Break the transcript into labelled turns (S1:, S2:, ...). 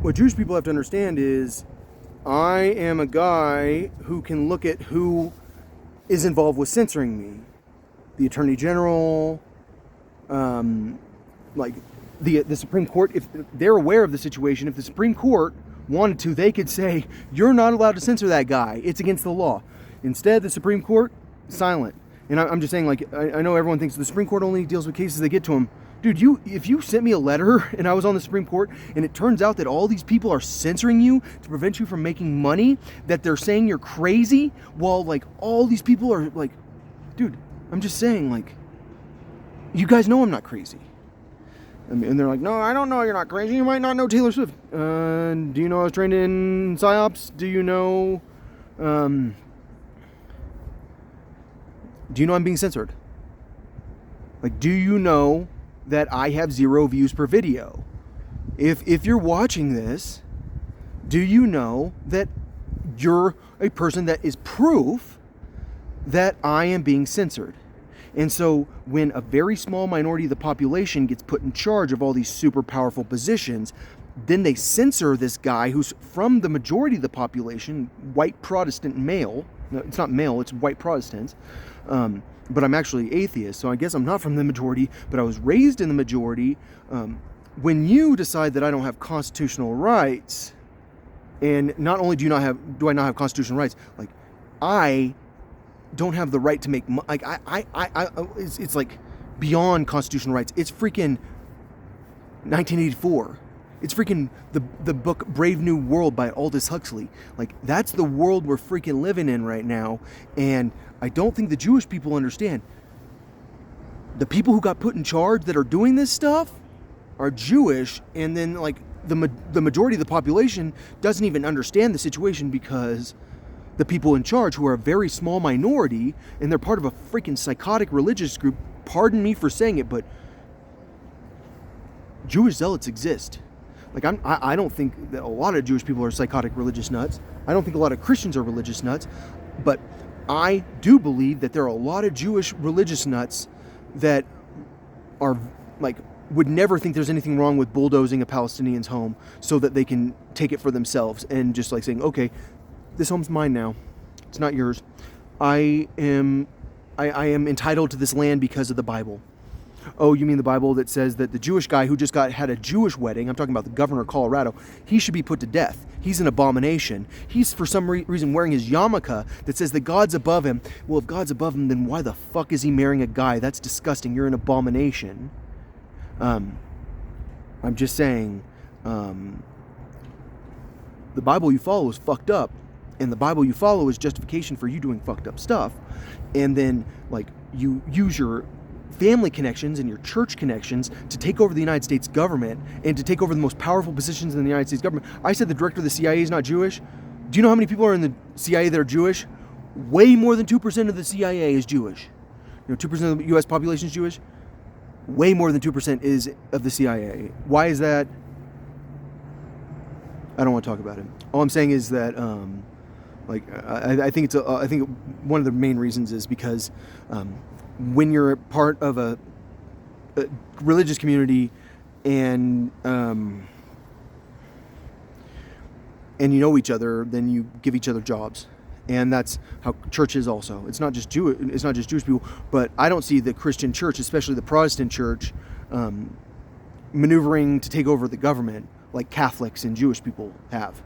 S1: what Jewish people have to understand is I am a guy who can look at who is involved with censoring me. The Attorney General, like the Supreme Court, if they're aware of the situation, if the Supreme Court wanted to, they could say, you're not allowed to censor that guy. It's against the law. Instead, the Supreme Court, silent. And I'm just saying, like, I know everyone thinks the Supreme Court only deals with cases that get to them. Dude, if you sent me a letter and I was on the Supreme Court and it turns out that all these people are censoring you to prevent you from making money, that they're saying you're crazy, while, like, all these people are, like, dude, I'm just saying, like, you guys know I'm not crazy. And they're like, no, I don't know you're not crazy. You might not know Taylor Swift. Do you know I was trained in PsyOps? Do you know I'm being censored? Like, do you know that I have 0 views per video? If you're watching this, do you know that you're a person that is proof that I am being censored? And so when a very small minority of the population gets put in charge of all these super powerful positions, then they censor this guy who's from the majority of the population, white Protestant male. No, it's not male, it's white Protestants. But I'm actually atheist, so I guess I'm not from the majority, but I was raised in the majority. When you decide that I don't have constitutional rights, and not only do I not have constitutional rights, like, I don't have the right to make like it's like beyond constitutional rights. It's freaking 1984. It's freaking the book Brave New World by Aldous Huxley. Like, that's the world we're freaking living in right now. And I don't think the Jewish people understand. The people who got put in charge that are doing this stuff are Jewish, and then, like, the majority of the population doesn't even understand the situation, because the people in charge, who are a very small minority, and they're part of a freaking psychotic religious group, pardon me for saying it, but Jewish zealots exist. Like, I don't think that a lot of Jewish people are psychotic religious nuts. I don't think a lot of Christians are religious nuts. But I do believe that there are a lot of Jewish religious nuts that are, like, would never think there's anything wrong with bulldozing a Palestinian's home so that they can take it for themselves, and just, like, saying, okay, this home's mine now. It's not yours. I am entitled to this land because of the Bible. Oh, you mean the Bible that says that the Jewish guy who just had a Jewish wedding, I'm talking about the governor of Colorado, he should be put to death. He's an abomination. He's, for some reason, wearing his yarmulke that says that God's above him. Well, if God's above him, then why the fuck is he marrying a guy? That's disgusting. You're an abomination. I'm just saying, the Bible you follow is fucked up. And the Bible you follow is justification for you doing fucked up stuff. And then, like, you use your family connections and your church connections to take over the United States government and to take over the most powerful positions in the United States government. I said the director of the CIA is not Jewish. Do you know how many people are in the CIA that are Jewish? Way more than 2% of the CIA is Jewish. 2% of the U.S. population is Jewish. Way more than 2% is of the CIA. Why is that? I don't want to talk about it. All I'm saying is that, I think I think one of the main reasons is because when you're part of a religious community and you know each other, then you give each other jobs, and that's how church is also. It's not just Jewish people, but I don't see the Christian church, especially the Protestant church, maneuvering to take over the government like Catholics and Jewish people have.